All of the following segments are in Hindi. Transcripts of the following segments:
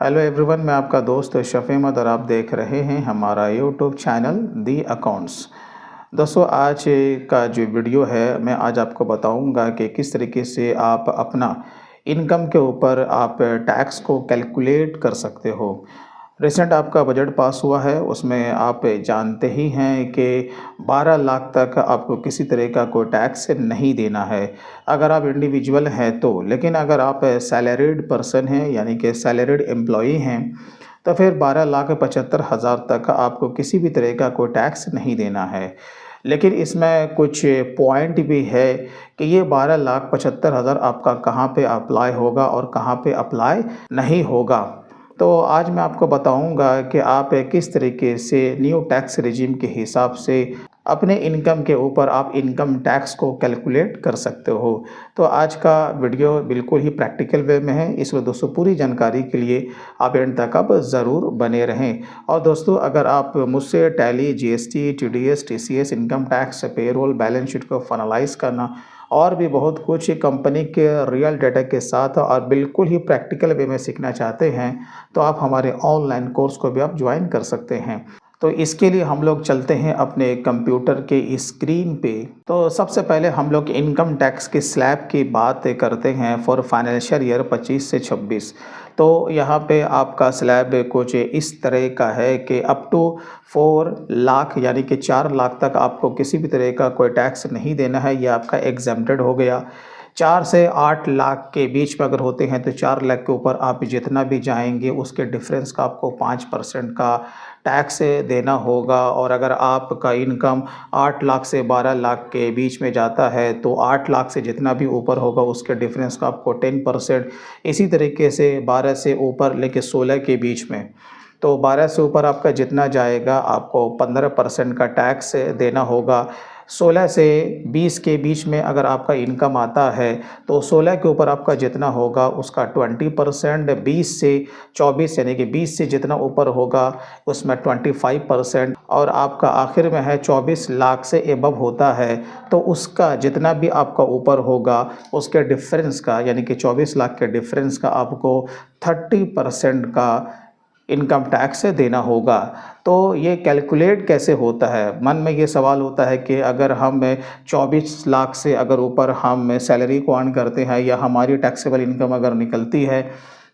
हेलो एवरीवन, मैं आपका दोस्त शफ़ी अहमद और आप देख रहे हैं हमारा यूट्यूब चैनल दी अकाउंट्स। दोस्तों, आज का जो वीडियो है मैं आज आपको बताऊंगा कि किस तरीके से आप अपना इनकम के ऊपर आप टैक्स को कैलकुलेट कर सकते हो। रिसेंट आपका बजट पास हुआ है, उसमें आप जानते ही हैं कि 12 लाख तक आपको किसी तरह का कोई टैक्स नहीं देना है अगर आप इंडिविजुअल हैं तो। लेकिन अगर आप सैलरीड पर्सन हैं यानी कि सैलरीड एम्प्लॉई हैं तो फिर 12,75,000 तक आपको किसी भी तरह का कोई टैक्स नहीं देना है। लेकिन इसमें कुछ पॉइंट भी है कि ये 12,75,000 आपका कहाँ पे अप्लाई होगा और कहाँ पे अप्लाई नहीं होगा। तो आज मैं आपको बताऊंगा कि आप किस तरीके से न्यू टैक्स रिजीम के हिसाब से अपने इनकम के ऊपर आप इनकम टैक्स को कैलकुलेट कर सकते हो। तो आज का वीडियो बिल्कुल ही प्रैक्टिकल वे में है, इसलिए दोस्तों पूरी जानकारी के लिए आप एंड तक आप ज़रूर बने रहें। और दोस्तों, अगर आप मुझसे tally, GST, TDS, TCS, income tax, payroll, balance sheet को फाइनलाइज करना और भी बहुत कुछ कंपनी के रियल डाटा के साथ और बिल्कुल ही प्रैक्टिकल वे में सीखना चाहते हैं तो आप हमारे ऑनलाइन कोर्स को भी आप ज्वाइन कर सकते हैं। तो इसके लिए हम लोग चलते हैं अपने कंप्यूटर के स्क्रीन पे। तो सबसे पहले हम लोग इनकम टैक्स के स्लैब की बात करते हैं फॉर फाइनेंशियल ईयर 25 से 26। तो यहाँ पे आपका स्लैब कुछ इस तरह का है कि अप टू 4 लाख यानी कि 4 लाख तक आपको किसी भी तरह का कोई टैक्स नहीं देना है, यह आपका एग्जेम्प्टेड हो गया। 4 से 8 लाख के बीच में अगर होते हैं तो 4 लाख के ऊपर आप जितना भी जाएंगे उसके डिफरेंस का आपको 5% का टैक्स देना होगा। और अगर आपका इनकम 8 लाख से 12 लाख के बीच में जाता है तो 8 लाख से जितना भी ऊपर होगा उसके डिफरेंस का आपको 10%। इसी तरीके से 12 से ऊपर लेके 16 के बीच में, तो 12 से ऊपर आपका जितना जाएगा आपको 15% का टैक्स देना होगा। 16 से 20 के बीच में अगर आपका इनकम आता है तो 16 के ऊपर आपका जितना होगा उसका 20%, 20 से 24 यानी कि 20 से जितना ऊपर होगा उसमें 25%, और आपका आखिर में है 24 लाख से एबव होता है तो उसका जितना भी आपका ऊपर होगा उसके डिफरेंस का यानी कि 24 लाख के डिफरेंस का आपको 30% का इनकम टैक्स देना होगा। तो ये कैलकुलेट कैसे होता है, मन में ये सवाल होता है कि अगर हम 24 लाख से अगर ऊपर हम सैलरी को अर्न करते हैं या हमारी टैक्सेबल इनकम अगर निकलती है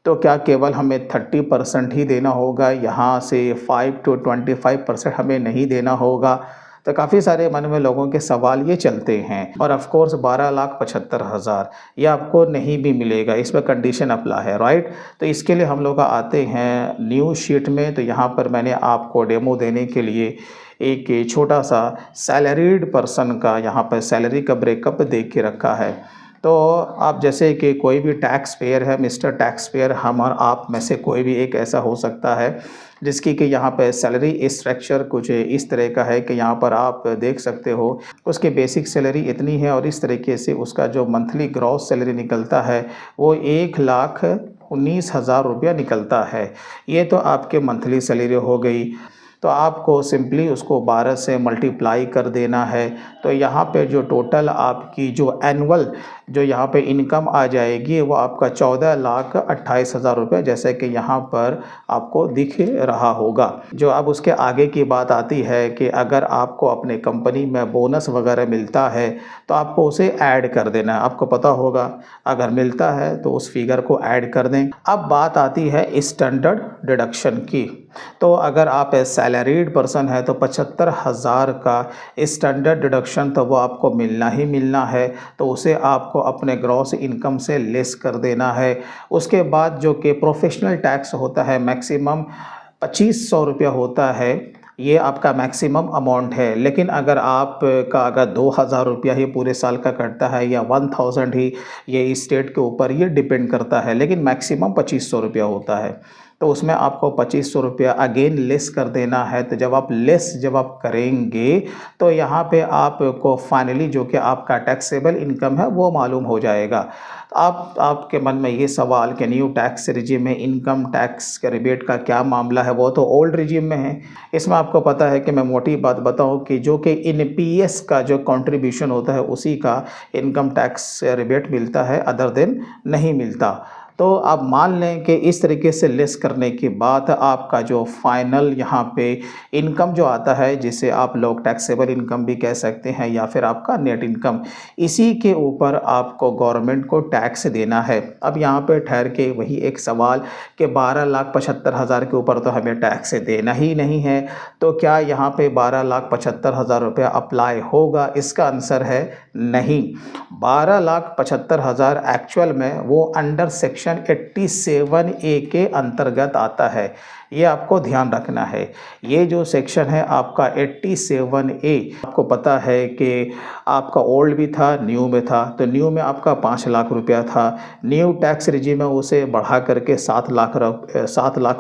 तो क्या केवल हमें 30% ही देना होगा, यहाँ से 5 to 25% हमें नहीं देना होगा? तो काफ़ी सारे मन में लोगों के सवाल ये चलते हैं। और ऑफ कोर्स 12,75,000 ये आपको नहीं भी मिलेगा, इस पर कंडीशन अप्लाई है, राइट। तो इसके लिए हम लोग आते हैं न्यू शीट में। तो यहाँ पर मैंने आपको डेमो देने के लिए एक छोटा सा सैलरीड पर्सन का यहाँ पर सैलरी का ब्रेकअप दे के रखा है। तो आप जैसे कि कोई भी टैक्स पेयर है, मिस्टर टैक्स पेयर, हम और आप में से कोई भी एक ऐसा हो सकता है जिसकी कि यहाँ पे सैलरी स्ट्रक्चर कुछ इस तरह का है कि यहाँ पर आप देख सकते हो उसकी बेसिक सैलरी इतनी है और इस तरीके से उसका जो मंथली ग्रॉस सैलरी निकलता है वो 1,19,000 रुपया निकलता है। ये तो आपके मंथली सैलरी हो गई। तो आपको सिंपली उसको 12 से मल्टीप्लाई कर देना है। तो यहाँ पे जो टोटल आपकी जो एनुअल जो यहाँ पे इनकम आ जाएगी वो आपका 14,28,000 रुपये, जैसे कि यहाँ पर आपको दिख रहा होगा। जो अब उसके आगे की बात आती है कि अगर आपको अपने कंपनी में बोनस वगैरह मिलता है तो आपको उसे ऐड कर देना है। आपको पता होगा अगर मिलता है तो उस फिगर को ऐड कर दें। अब बात आती है स्टैंडर्ड डिडक्शन की। तो अगर आप सैलरीड पर्सन है तो 75,000 का स्टैंडर्ड डिडक्शन तो वो आपको मिलना ही मिलना है, तो उसे आपको अपने ग्रॉस इनकम से लेस कर देना है। उसके बाद जो कि प्रोफेशनल टैक्स होता है मैक्सिमम 2500 रुपया होता है, ये आपका मैक्सिमम अमाउंट है। लेकिन अगर आपका अगर 2,000 रुपया ही पूरे साल का कटता है या 1,000 ही, ये स्टेट के ऊपर ये डिपेंड करता है, लेकिन मैक्सिमम 2500 रुपया होता है। तो उसमें आपको 2500 रुपया अगेन लेस कर देना है। तो जब आप करेंगे तो यहाँ पे आपको फाइनली जो कि आपका टैक्सेबल इनकम है वो मालूम हो जाएगा। आपके मन में ये सवाल कि न्यू टैक्स रिजीम में इनकम टैक्स के रिबेट का क्या मामला है, वो तो ओल्ड रिजीम में है। इसमें आपको पता है कि मैं मोटी बात बताऊं कि जो कि एनपीएस का जो कंट्रीब्यूशन होता है उसी का इनकम टैक्स रिबेट मिलता है, अदर देन नहीं मिलता। तो आप मान लें कि इस तरीके से लेस करने के बाद आपका जो फाइनल यहाँ पे इनकम जो आता है, जिसे आप लोग टैक्सेबल इनकम भी कह सकते हैं या फिर आपका नेट इनकम, इसी के ऊपर आपको गवर्नमेंट को टैक्स देना है। अब यहाँ पे ठहर के वही एक सवाल कि 12,75,000 के ऊपर तो हमें टैक्स देना ही नहीं है, तो क्या यहाँ पे 12,75,000 रुपया अप्लाई होगा? इसका आंसर है नहीं। 12,75,000 एक्चुअल में वो अंडर सेक्शन 87A के अंतर्गत आता है, ये आपको ध्यान रखना है। ये जो सेक्शन है आपका 87A, आपको पता है कि आपका ओल्ड भी था, न्यू में था। तो न्यू में आपका 5 लाख रुपया था, न्यू टैक्स रिजीम में उसे बढ़ा करके 7 लाख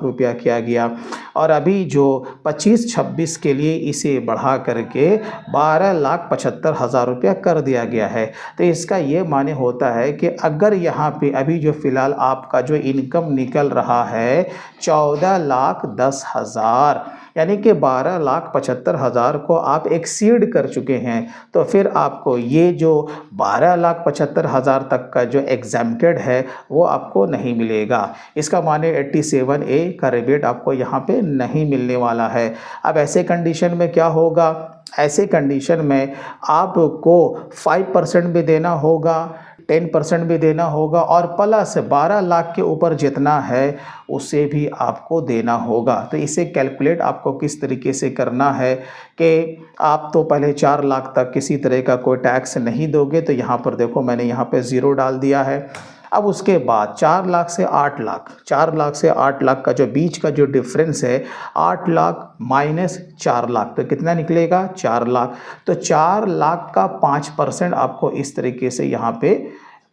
रुपया किया गया, और अभी जो 25-26 के लिए इसे बढ़ा करके 12,75,000 रुपया कर दिया गया है। तो इसका ये माने होता है कि अगर यहाँ पे अभी जो फ़िलहाल आपका जो इनकम निकल रहा है 14,10,000, यानी कि 12,75,000 को आप एक्सीड कर चुके हैं, तो फिर आपको ये जो 12,75,000 तक का जो एग्जैम्प्टेड है वो आपको नहीं मिलेगा। इसका माने 87A का रिबेट आपको यहाँ पे नहीं मिलने वाला है। अब ऐसे कंडीशन में क्या होगा? ऐसे कंडीशन में आपको 5% भी देना होगा, 10% भी देना होगा, और प्लस 12 लाख के ऊपर जितना है उसे भी आपको देना होगा। तो इसे कैलकुलेट आपको किस तरीके से करना है कि आप तो पहले 4 लाख तक किसी तरह का कोई टैक्स नहीं दोगे, तो यहाँ पर देखो मैंने यहाँ पे 0 डाल दिया है। अब उसके बाद 4 लाख से 8 लाख, 4 लाख से 8 लाख का जो बीच का जो डिफरेंस है, 8 लाख माइनस 4 लाख, तो कितना निकलेगा? 4 लाख। तो 4 लाख का 5% आपको इस तरीके से यहाँ पे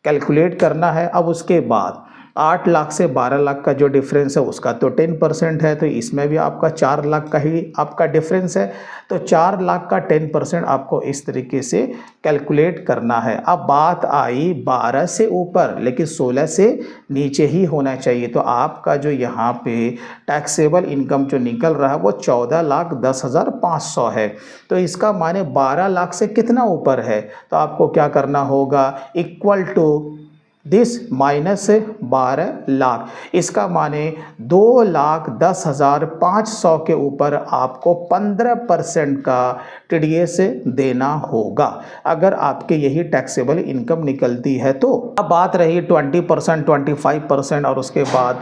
कैलकुलेट करना है। अब उसके बाद 8 लाख से 12 लाख का जो डिफरेंस है उसका तो 10% है, तो इसमें भी आपका 4 लाख का ही आपका डिफरेंस है। तो 4 लाख का 10% आपको इस तरीके से कैलकुलेट करना है। अब बात आई 12 से ऊपर, लेकिन 16 से नीचे ही होना चाहिए। तो आपका जो यहाँ पे टैक्सेबल इनकम जो निकल रहा है वो 14,10,500 है। तो इसका माने 12 लाख से कितना ऊपर है? तो आपको क्या करना होगा? Equal to this minus 12 lakh, इसका माने 2,10,500 के ऊपर आपको 15% का TDS देना होगा, अगर आपके यही टैक्सेबल इनकम निकलती है। तो अब बात रही 20%, 25% और उसके बाद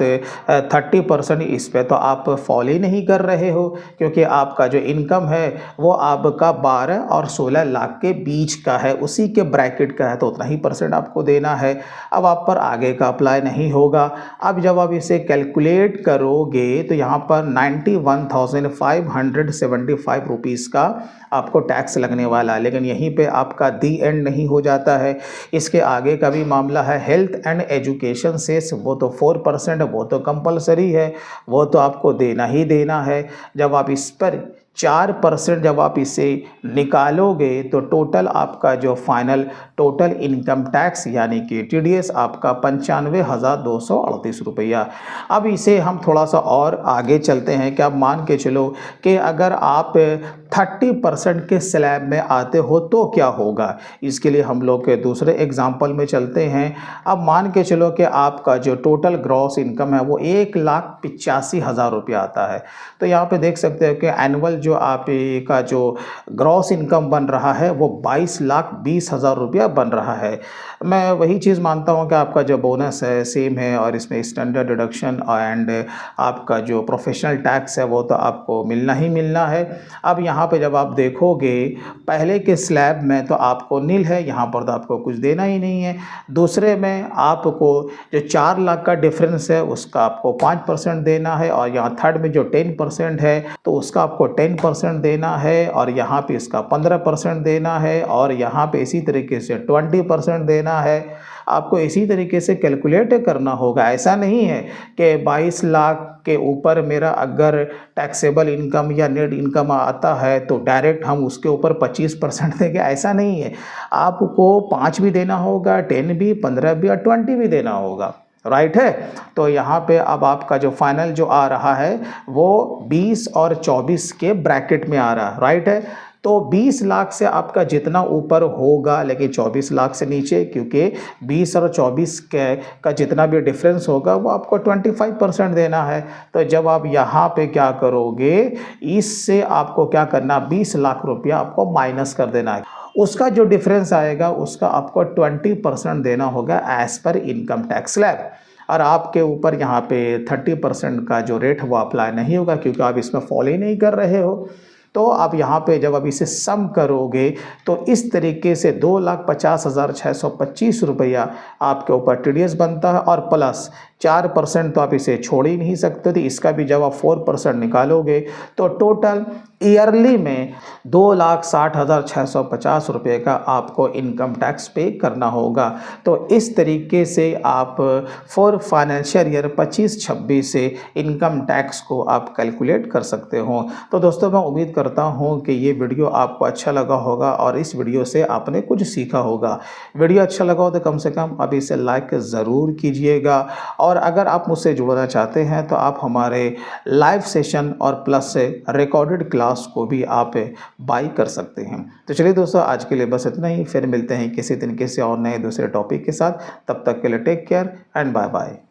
30%। इस पे तो आप फॉलो ही नहीं कर रहे हो, क्योंकि आपका जो इनकम है वो आपका 12 और 16 लाख के बीच का है, उसी के ब्रैकेट का है, तो उतना ही परसेंट आपको देना है। अब आप पर आगे का अप्लाई नहीं होगा। अब जब आप इसे कैलकुलेट करोगे तो यहाँ पर 91,575 रुपीज़ का आपको टैक्स लगने वाला है। लेकिन यहीं पे आपका दी एंड नहीं हो जाता है, इसके आगे का भी मामला है। हेल्थ एंड एजुकेशन सेस, वो तो 4%, वो तो कंपलसरी है, वो तो आपको देना ही देना है। जब आप इस पर 4% जब आप इसे निकालोगे तो टोटल आपका जो फाइनल टोटल इनकम टैक्स यानी कि TDS आपका 95,238 रुपया। अब इसे हम थोड़ा सा और आगे चलते हैं कि आप मान के चलो कि अगर आप 30% के स्लैब में आते हो तो क्या होगा। इसके लिए हम लोग के दूसरे एग्जाम्पल में चलते हैं। अब मान के चलो कि आपका जो टोटल ग्रॉस इनकम है वो 1,85,000 रुपया आता है। तो यहाँ पे देख सकते हो कि एनुअल जो आपका जो ग्रॉस इनकम बन रहा है वो 22,20,000 रुपया बन रहा है। मैं वही चीज़ मानता हूँ कि आपका जो बोनस है सेम है, और इसमें स्टैंडर्ड डिडक्शन एंड आपका जो प्रोफेशनल टैक्स है वो तो आपको मिलना ही मिलना है। अब यहाँ पे जब आप देखोगे पहले के स्लैब में तो आपको नील है, यहाँ पर तो आपको कुछ देना ही नहीं है। दूसरे में आपको जो 4 लाख का डिफरेंस है उसका आपको 5% देना है, और यहाँ थर्ड में जो 10% है तो उसका आपको 10% देना है, और यहाँ पे इसका 15% देना है, और यहाँ पे इसी तरीके से 20% देना है। आपको इसी तरीके से कैलकुलेट करना होगा। ऐसा नहीं है कि 22 लाख के ऊपर मेरा अगर टैक्सेबल इनकम या नेट इनकम आता है तो डायरेक्ट हम उसके ऊपर 25% देंगे, ऐसा नहीं है। आपको 5 भी देना होगा, 10 भी, 15 भी और 20 भी देना होगा, राइट है। तो यहाँ पे अब आपका जो फाइनल जो आ रहा है वो 20 और 24 के ब्रैकेट में आ रहा है, राइट है। तो 20 लाख से आपका जितना ऊपर होगा, लेकिन 24 लाख से नीचे, क्योंकि 20 और 24 के का जितना भी डिफरेंस होगा वो आपको 25% देना है। तो जब आप यहाँ पे क्या करोगे, इससे आपको क्या करना, 20 लाख रुपया आपको माइनस कर देना है। उसका जो डिफरेंस आएगा उसका आपको 20% देना होगा as per income tax slab. और आपके ऊपर यहाँ पे 30% का जो रेट वो अप्लाई नहीं होगा, क्योंकि आप इसमें फॉलो ही नहीं कर रहे हो। तो आप यहाँ पे जब आप इसे सम करोगे तो इस तरीके से 2,50,625 रुपया आपके ऊपर टीडीएस बनता है, और प्लस 4% तो आप इसे छोड़ ही नहीं सकते थे। इसका भी जब आप 4% निकालोगे तो टोटल ईयरली में 2,60,650 रुपये का आपको इनकम टैक्स पे करना होगा। तो इस तरीके से आप फॉर फाइनेंशियल ईयर 25-26 से इनकम टैक्स को आप कैलकुलेट कर सकते हो। तो दोस्तों, मैं उम्मीद करता हूँ कि ये वीडियो आपको अच्छा लगा होगा और इस वीडियो से आपने कुछ सीखा होगा। वीडियो अच्छा लगा हो तो कम से कम अब इसे लाइक ज़रूर कीजिएगा, और अगर आप मुझसे जुड़ना चाहते हैं तो आप हमारे लाइव सेशन और प्लस से रिकॉर्डेड क्लास को भी आप बाई कर सकते हैं। तो चलिए दोस्तों, आज के लिए बस इतना ही। फिर मिलते हैं किसी दिन किसी और नए दूसरे टॉपिक के साथ। तब तक के लिए take care and bye bye.